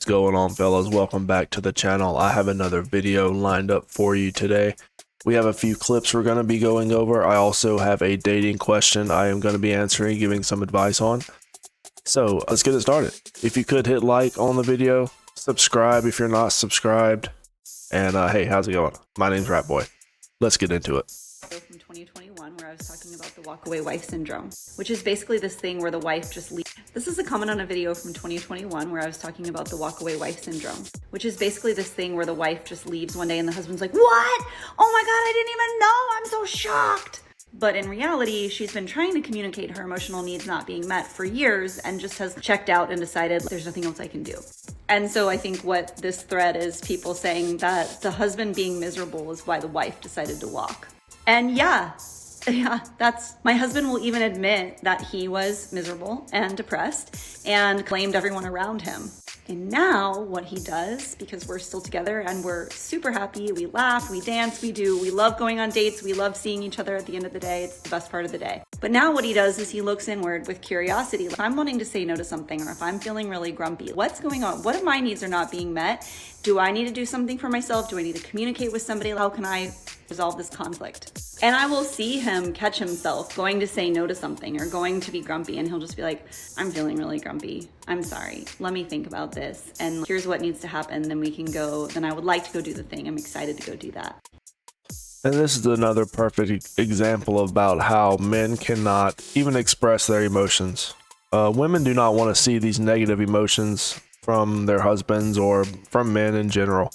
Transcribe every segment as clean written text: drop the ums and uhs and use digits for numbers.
What's going on, fellas? Welcome back to the channel. I have another video lined up for you today. We have a few clips we're going to be going over. I also have a dating question I am going to be answering, giving some advice on. So let's get it started. If you could hit like on the video, subscribe if you're not subscribed, and hey, how's it going? My name's Ratboy. Let's get into it. From 2021, where I was talking about the walkaway wife syndrome, which is basically this thing where the wife just leaves. This is a comment on a video from 2021 where I was talking about the walkaway wife syndrome, which is basically this thing where the wife just leaves one day and the husband's like, "What? Oh my God, I didn't even know. I'm so shocked." But in reality, she's been trying to communicate her emotional needs not being met for years and just has checked out and decided there's nothing else I can do. And so I think what this thread is people saying that the husband being miserable is why the wife decided to walk. And yeah, that's, my husband will even admit that he was miserable and depressed and blamed everyone around him. And now what he does, because we're still together and we're super happy, we laugh, we dance, we love going on dates, we love seeing each other at the end of the day. It's the best part of the day. But now what he does is he looks inward with curiosity. If I'm wanting to say no to something, or if I'm feeling really grumpy, what's going on? What if my needs are not being met? Do I need to do something for myself? Do I need to communicate with somebody? How can I resolve this conflict? And I will see him catch himself going to say no to something or going to be grumpy, and he'll just be like, "I'm feeling really grumpy. I'm sorry. Let me think about this. And here's what needs to happen. Then we can go. Then I would like to go do the thing. I'm excited to go do that." And this is another perfect example about how men cannot even express their emotions. Women do not want to see these negative emotions from their husbands or from men in general.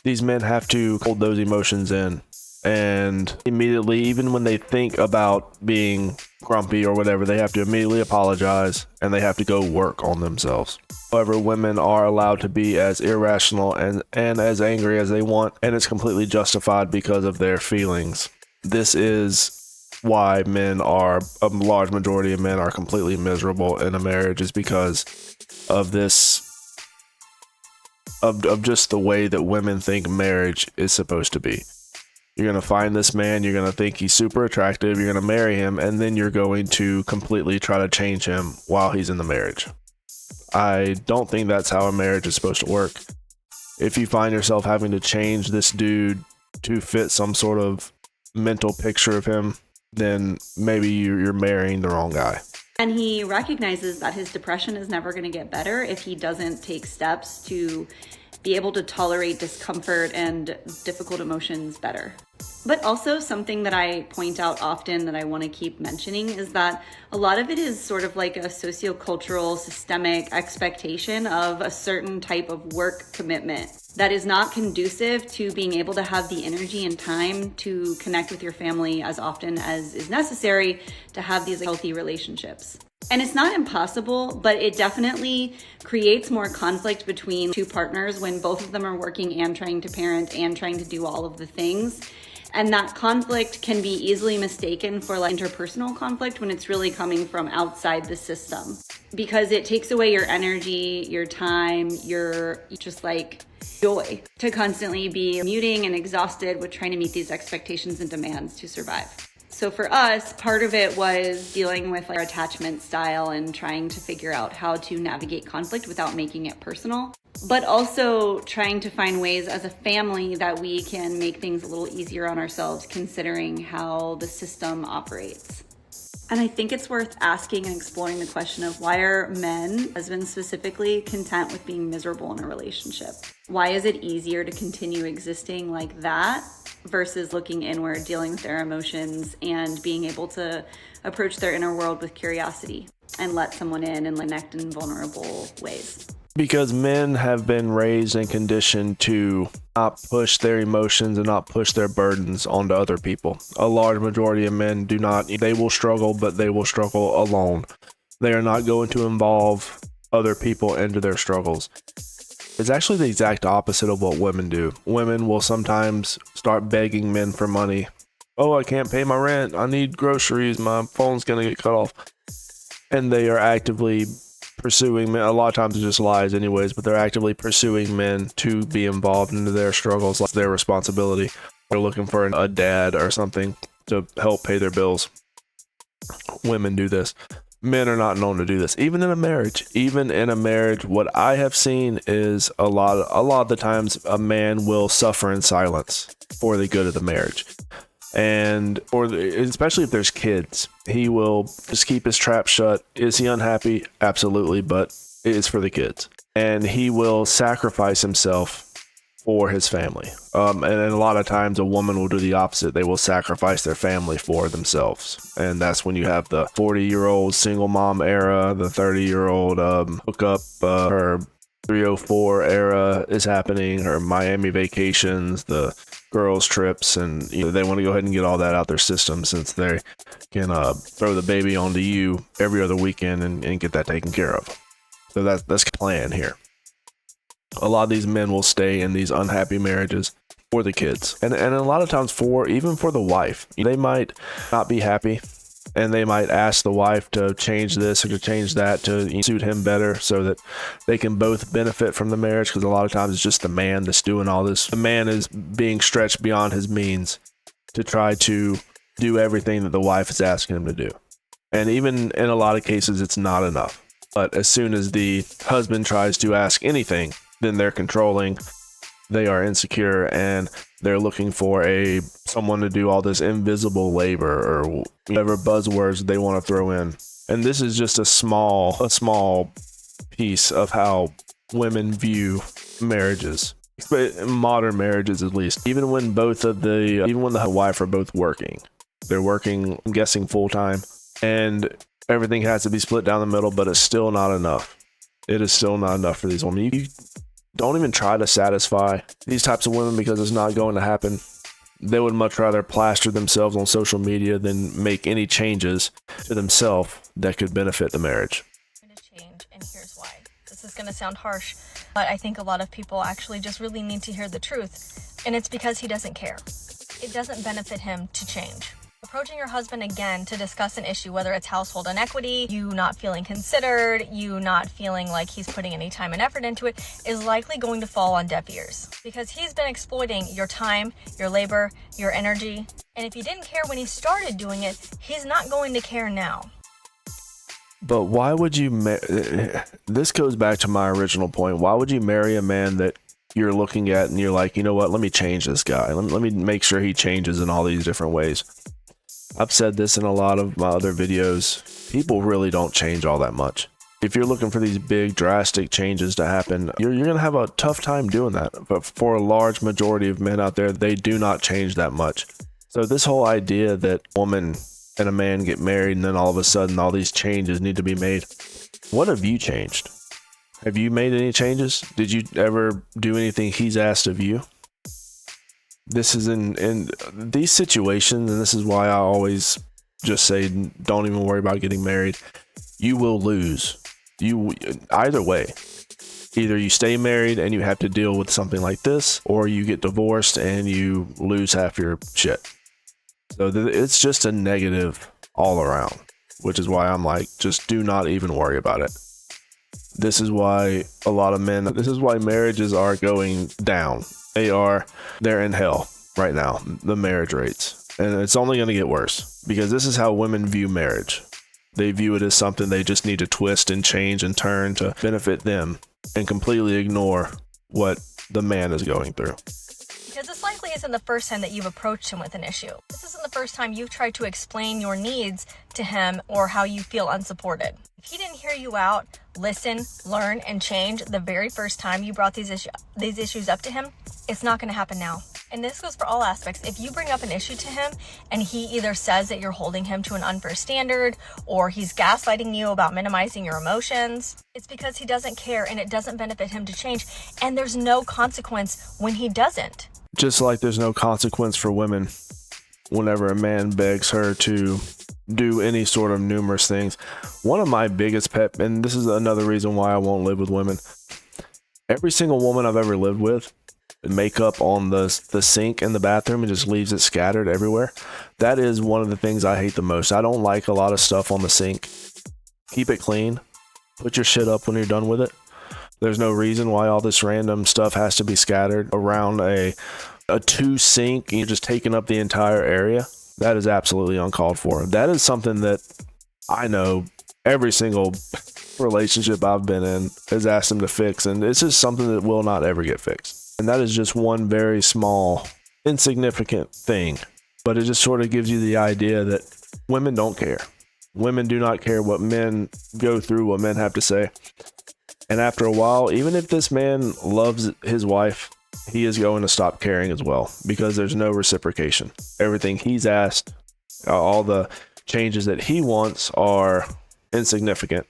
These men have to hold those emotions in, and immediately, even when they think about being grumpy or whatever, they have to immediately apologize and they have to go work on themselves. However, women are allowed to be as irrational and as angry as they want, and it's completely justified because of their feelings. This is why a large majority of men are completely miserable in a marriage, is because of this, of just the way that women think marriage is supposed to be. You're going to find this man, you're going to think he's super attractive, you're going to marry him, and then you're going to completely try to change him while he's in the marriage. I don't think that's how a marriage is supposed to work. If you find yourself having to change this dude to fit some sort of mental picture of him, then maybe you're marrying the wrong guy. And he recognizes that his depression is never going to get better if he doesn't take steps to be able to tolerate discomfort and difficult emotions better. But also something that I point out often that I want to keep mentioning is that a lot of it is sort of like a sociocultural systemic expectation of a certain type of work commitment that is not conducive to being able to have the energy and time to connect with your family as often as is necessary to have these healthy relationships. And it's not impossible, but it definitely creates more conflict between two partners when both of them are working and trying to parent and trying to do all of the things. And that conflict can be easily mistaken for like interpersonal conflict when it's really coming from outside the system, because it takes away your energy, your time, your just like joy to constantly be muting and exhausted with trying to meet these expectations and demands to survive. So for us, part of it was dealing with our attachment style and trying to figure out how to navigate conflict without making it personal, but also trying to find ways as a family that we can make things a little easier on ourselves considering how the system operates. And I think it's worth asking and exploring the question of, why are men, husbands specifically, content with being miserable in a relationship? Why is it easier to continue existing like that versus looking inward, dealing with their emotions, and being able to approach their inner world with curiosity and let someone in and connect in vulnerable ways? Because men have been raised and conditioned to not push their emotions and not push their burdens onto other people. A large majority of men do not. They will struggle, but they will struggle alone. They are not going to involve other people into their struggles. It's actually the exact opposite of what women do. Women will sometimes start begging men for money. "Oh, I can't pay my rent. I need groceries. My phone's going to get cut off." And they are actively pursuing men. A lot of times it's just lies anyways, but they're actively pursuing men to be involved into their struggles, like their responsibility. They're looking for a dad or something to help pay their bills. Women do this. Men are not known to do this. Even in a marriage, what I have seen is a lot of the times a man will suffer in silence for the good of the marriage. And especially if there's kids, he will just keep his trap shut. Is he unhappy? Absolutely, but it's for the kids. And he will sacrifice himself for his family. And a lot of times a woman will do the opposite. They will sacrifice their family for themselves. And that's when you have the 40-year-old single mom era, the 30-year-old hookup, her 304 era is happening, her Miami vacations, the girls trips, and they want to go ahead and get all that out their system since they can throw the baby onto you every other weekend and get that taken care of. So that's the plan here. A lot of these men will stay in these unhappy marriages for the kids, and a lot of times even for the wife. They might not be happy, and they might ask the wife to change this or to change that to suit him better so that they can both benefit from the marriage, because a lot of times it's just the man that's doing all this. The man is being stretched beyond his means to try to do everything that the wife is asking him to do. And even in a lot of cases, it's not enough. But as soon as the husband tries to ask anything, then they're controlling, they are insecure, and they're looking for someone to do all this invisible labor or whatever buzzwords they want to throw in. And this is just a small piece of how women view marriages, modern marriages at least. Even when the wife are both working, they're working, I'm guessing, full time, and everything has to be split down the middle, but it's still not enough. It is still not enough for these women. You don't even try to satisfy these types of women because it's not going to happen. They would much rather plaster themselves on social media than make any changes to themselves that could benefit the marriage. To change, and here's why. This is going to sound harsh, but I think a lot of people actually just really need to hear the truth, and it's because he doesn't care. It doesn't benefit him to change. Approaching your husband again to discuss an issue, whether it's household inequity, you not feeling considered, you not feeling like he's putting any time and effort into it, is likely going to fall on deaf ears because he's been exploiting your time, your labor, your energy. And if he didn't care when he started doing it, he's not going to care now. But why would you this goes back to my original point. Why would you marry a man that you're looking at and you're like, you know what, let me change this guy. Let me make sure he changes in all these different ways. I've said this in a lot of my other videos. People really don't change all that much. If you're looking for these big drastic changes to happen, you're going to have a tough time doing that. But for a large majority of men out there, they do not change that much. So this whole idea that a woman and a man get married and then all of a sudden all these changes need to be made. What have you changed? Have you made any changes? Did you ever do anything he's asked of you? This is in these situations, and this is why I always just say, don't even worry about getting married. You will lose. Either way. Either you stay married and you have to deal with something like this, or you get divorced and you lose half your shit. So it's just a negative all around, which is why I'm like, just do not even worry about it. This is why marriages are going down. They're in hell right now, the marriage rates. And it's only going to get worse because this is how women view marriage. They view it as something they just need to twist and change and turn to benefit them and completely ignore what the man is going through. Because this likely isn't the first time that you've approached him with an issue. This isn't the first time you've tried to explain your needs to him or how you feel unsupported. If he didn't hear you out, listen, learn, and change the very first time you brought these issues up to him, it's not going to happen now. And this goes for all aspects. If you bring up an issue to him and he either says that you're holding him to an unfair standard or he's gaslighting you about minimizing your emotions, it's because he doesn't care and it doesn't benefit him to change. And there's no consequence when he doesn't. Just like there's no consequence for women whenever a man begs her to do any sort of numerous things. One of my biggest pet, and this is another reason why I won't live with women. Every single woman I've ever lived with, makeup on the sink in the bathroom and just leaves it scattered everywhere. That is one of the things I hate the most. I don't like a lot of stuff on the sink. Keep it clean. Put your shit up when you're done with it. There's no reason why all this random stuff has to be scattered around a two sink and you're just taking up the entire area. That is absolutely uncalled for. That is something that I know every single relationship I've been in has asked him to fix, and it's just something that will not ever get fixed. And that is just one very small, insignificant thing, but it just sort of gives you the idea that women don't care. Women do not care what men go through, what men have to say. And after a while, even if this man loves his wife, he is going to stop caring as well, because there's no reciprocation. Everything he's asked, all the changes that he wants are insignificant,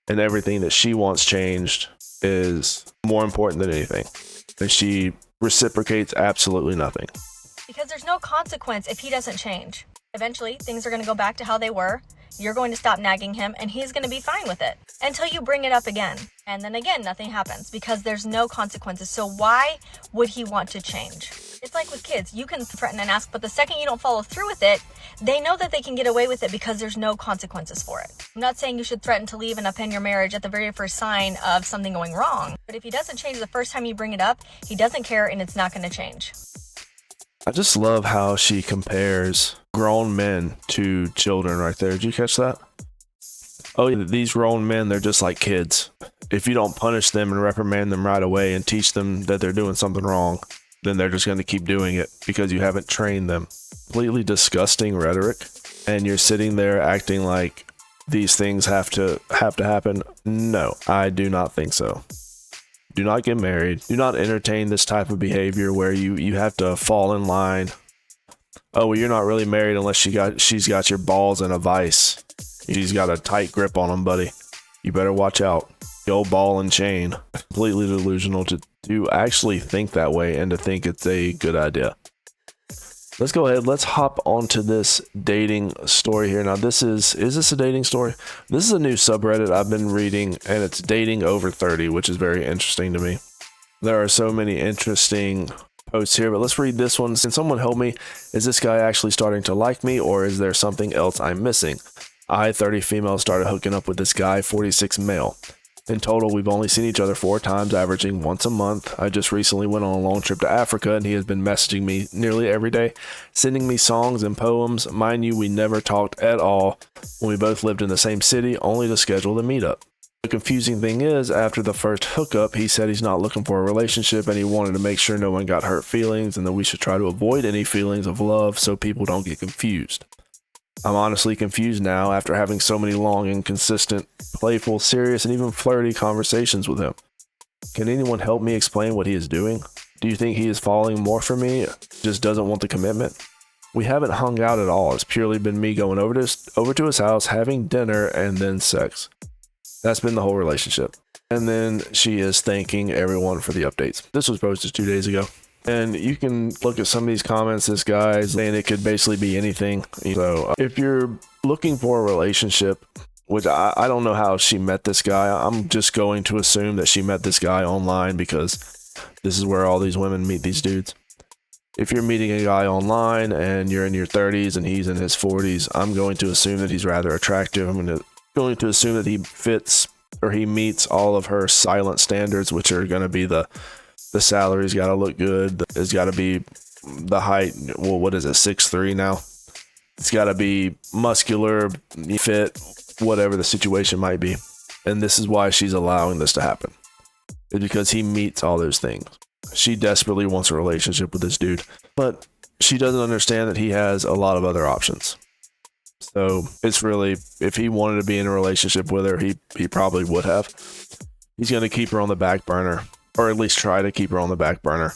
and everything that she wants changed is more important than anything. And she reciprocates absolutely nothing. Because there's no consequence if he doesn't change. Eventually, things are going to go back to how they were. You're going to stop nagging him, and he's going to be fine with it until you bring it up again. And then again, nothing happens because there's no consequences. So why would he want to change? It's like with kids. You can threaten and ask, but the second you don't follow through with it, they know that they can get away with it because there's no consequences for it. I'm not saying you should threaten to leave and upend your marriage at the very first sign of something going wrong. But if he doesn't change the first time you bring it up, he doesn't care and it's not going to change. I just love how she compares grown men to children right there. Did you catch that? Oh, yeah, these grown men, they're just like kids. If you don't punish them and reprimand them right away and teach them that they're doing something wrong, then they're just going to keep doing it because you haven't trained them. Completely disgusting rhetoric. And you're sitting there acting like these things have to happen. No, I do not think so. Do not get married. Do not entertain this type of behavior where you have to fall in line. Oh, well, you're not really married unless she's got your balls in a vice. She's got a tight grip on them, buddy. You better watch out. The old ball and chain. Completely delusional to actually think that way and to think it's a good idea. Let's go ahead. Let's hop onto this dating story here. Now, is this a dating story? This is a new subreddit I've been reading, and it's dating over 30, which is very interesting to me. There are so many interesting posts here, but let's read this one. Can someone help me? Is this guy actually starting to like me, or is there something else I'm missing? I, 30 female, started hooking up with this guy, 46 male. In total, we've only seen each other 4 times, averaging once a month. I just recently went on a long trip to Africa, and he has been messaging me nearly every day, sending me songs and poems. Mind you, we never talked at all when we both lived in the same city, only to schedule the meetup. The confusing thing is, after the first hookup, he said he's not looking for a relationship, and he wanted to make sure no one got hurt feelings, and that we should try to avoid any feelings of love so people don't get confused. I'm honestly confused now after having so many long and consistent, playful, serious, and even flirty conversations with him. Can anyone help me explain what he is doing? Do you think he is falling more for me, just doesn't want the commitment? We haven't hung out at all. It's purely been me going over to his house, having dinner, and then sex. That's been the whole relationship. And then she is thanking everyone for the updates. This was posted 2 days ago. And you can look at some of these comments. This guy's saying it could basically be anything. So if you're looking for a relationship, which I don't know how she met this guy. I'm just going to assume that she met this guy online because this is where all these women meet these dudes. If you're meeting a guy online and you're in your 30s and he's in his 40s, I'm going to assume that he's rather attractive. I'm going to assume that he fits or he meets all of her silent standards, which are going to be the salary's got to look good. It's got to be the height. Well, what is it? 6'3" now. It's got to be muscular, fit, whatever the situation might be. And this is why she's allowing this to happen. It's because he meets all those things. She desperately wants a relationship with this dude, but she doesn't understand that he has a lot of other options. So it's really, if he wanted to be in a relationship with her, he probably would have. He's going to keep her on the back burner. Or at least try to keep her on the back burner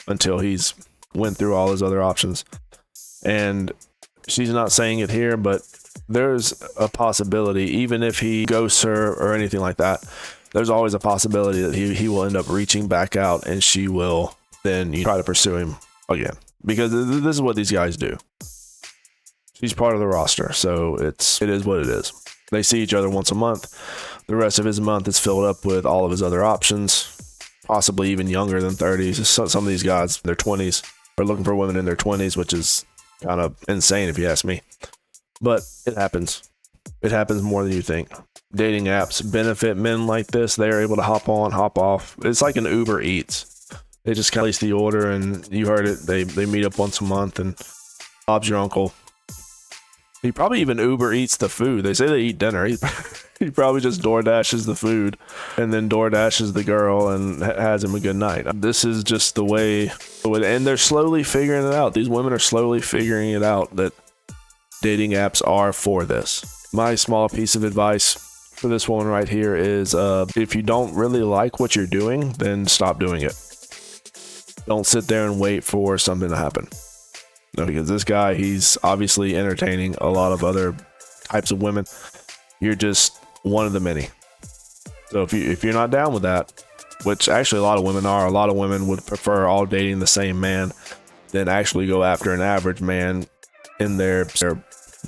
until he's went through all his other options. And she's not saying it here, but there's a possibility, even if he ghosts her or anything like that, there's always a possibility that he will end up reaching back out and she will then try to pursue him again. Because this is what these guys do. She's part of the roster, so it is what it is. They see each other once a month. The rest of his month is filled up with all of his other options. Possibly even younger than 30s. Some of these guys, in their 20s, are looking for women in their 20s, which is kind of insane if you ask me. But it happens. It happens more than you think. Dating apps benefit men like this. They're able to hop on, hop off. It's like an Uber Eats. They just kind of place the order, and you heard it. They meet up once a month, and Bob's your uncle. He probably even Uber eats the food. They say they eat dinner. He probably just door dashes the food and then door dashes the girl and has him a good night. This is just the way, and they're slowly figuring it out. These women are slowly figuring it out that dating apps are for this. My small piece of advice for this one right here is if you don't really like what you're doing, then stop doing it. Don't sit there and wait for something to happen. No, because this guy, he's obviously entertaining a lot of other types of women. You're just one of the many. So if you're not down with that, which actually a lot of women are, a lot of women would prefer all dating the same man than actually go after an average man in their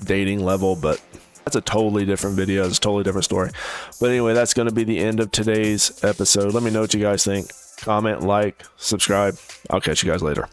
dating level. But that's a totally different video. It's a totally different story. But anyway, that's going to be the end of today's episode. Let me know what you guys think. Comment, like, subscribe. I'll catch you guys later.